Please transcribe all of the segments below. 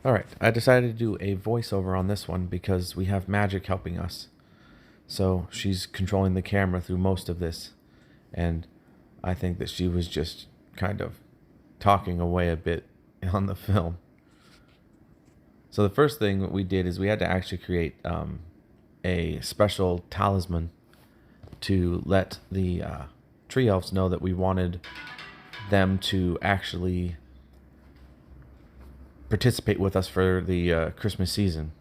All right, I decided to do a voiceover on this one because we have magic helping us. So she's controlling the camera through most of this, and I think that she was just kind of talking away a bit on the film. So the first thing that we did is we had to actually create a special talisman to let the tree elves know that we wanted them to actually participate with us for the Christmas season.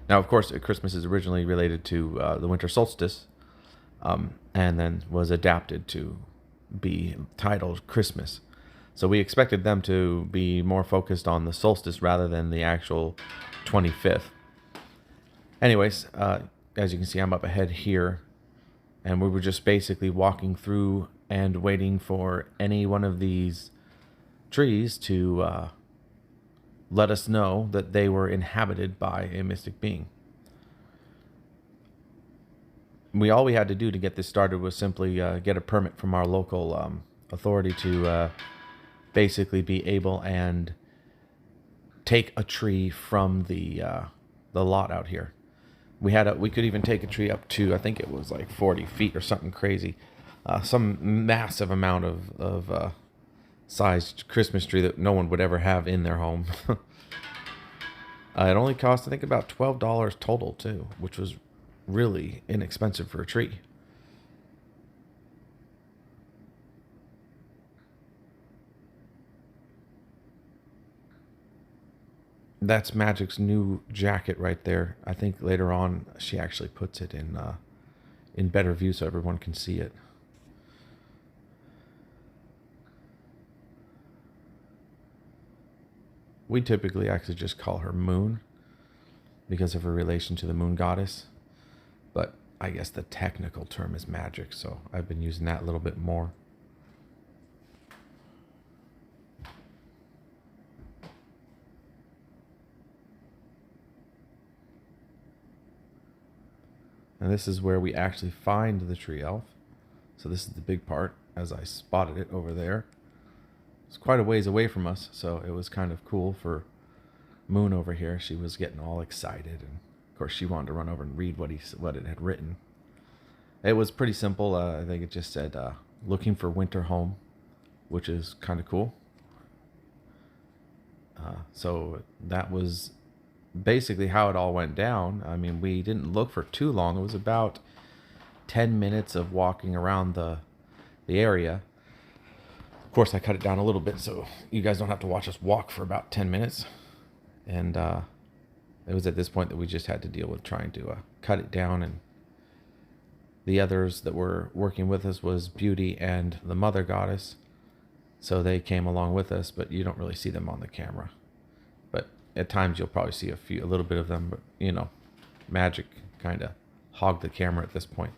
Now, of course, Christmas is originally related to the winter solstice, and then was adapted to be titled Christmas. So we expected them to be more focused on the solstice rather than the actual 25th. Anyways, as you can see, I'm up ahead here, and we were just basically walking through and waiting for any one of these trees to let us know that they were inhabited by a mystic being. All we had to do to get this started was simply get a permit from our local authority to basically be able and take a tree from the lot out here. We could even take a tree up to, I think it was like 40 feet or something crazy, some massive amount of sized Christmas tree that no one would ever have in their home. It only cost, I think, about $12 total too, which was really inexpensive for a tree. That's Magic's new jacket right there. I think later on she actually puts it in better view so everyone can see it. We typically actually just call her Moon because of her relation to the moon goddess, but I guess the technical term is Magic, so I've been using that a little bit more. And this is where we actually find the tree elf. So this is the big part, as I spotted it over there. It's quite a ways away from us, so it was kind of cool for Moon over here. She was getting all excited, and of course she wanted to run over and read what it had written. It was pretty simple. I think it just said, looking for winter home, which is kind of cool. So that was basically how it all went down. I mean, we didn't look for too long. It was about 10 minutes of walking around the area. Of course, I cut it down a little bit so you guys don't have to watch us walk for about 10 minutes. And it was at this point that we just had to deal with trying to cut it down. And the others that were working with us was Beauty and the Mother Goddess. So they came along with us, but you don't really see them on the camera. But at times you'll probably see a little bit of them, but Magic kind of hogged the camera at this point.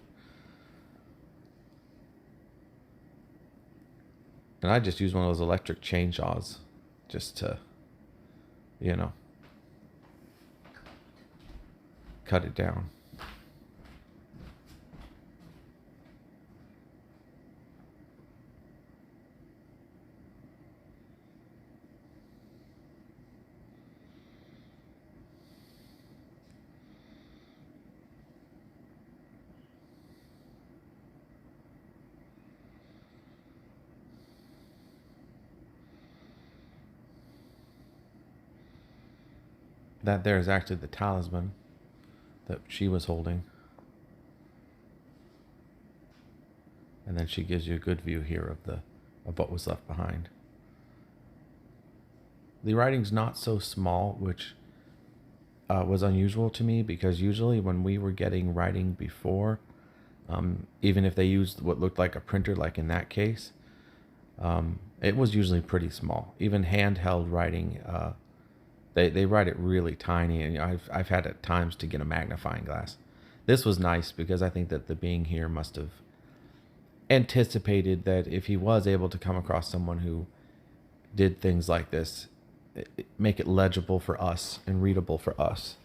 And I just use one of those electric chainsaws just to, cut it down. That there is actually the talisman that she was holding. And then she gives you a good view here of what was left behind. The writing's not so small, which was unusual to me, because usually when we were getting writing before, even if they used what looked like a printer, like in that case, it was usually pretty small. Even handheld writing, they write it really tiny, and I've had at times to get a magnifying glass. This was nice because I think that the being here must have anticipated that if he was able to come across someone who did things like this, make it legible for us and readable for us.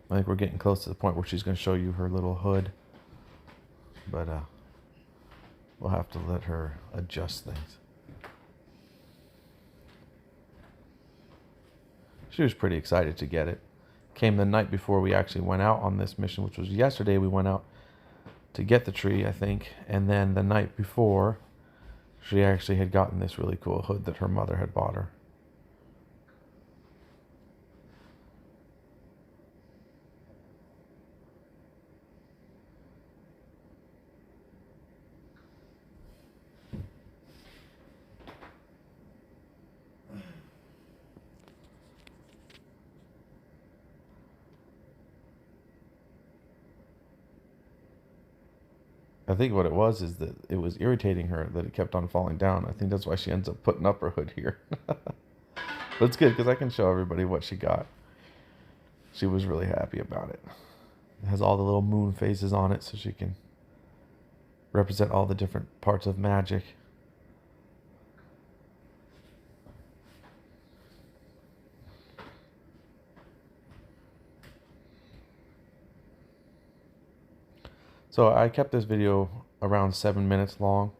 I think we're getting close to the point where she's going to show you her little hood. But we'll have to let her adjust things. She was pretty excited to get it. Came the night before we actually went out on this mission, which was yesterday. We went out to get the tree, I think. And then the night before, she actually had gotten this really cool hood that her mother had bought her. I think what it was is that it was irritating her that it kept on falling down. I think that's why she ends up putting up her hood here. But it's good because I can show everybody what she got. She was really happy about it. It has all the little moon phases on it so she can represent all the different parts of magic. So I kept this video around 7 minutes long.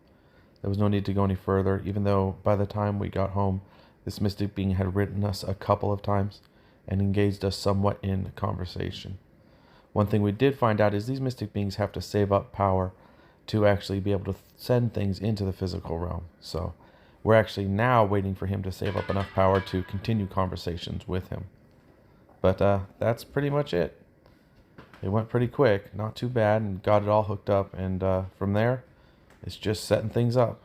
There was no need to go any further, even though by the time we got home, this mystic being had written us a couple of times and engaged us somewhat in conversation. One thing we did find out is these mystic beings have to save up power to actually be able to send things into the physical realm. So we're actually now waiting for him to save up enough power to continue conversations with him. But that's pretty much it. It went pretty quick, not too bad, and got it all hooked up. And from there, it's just setting things up.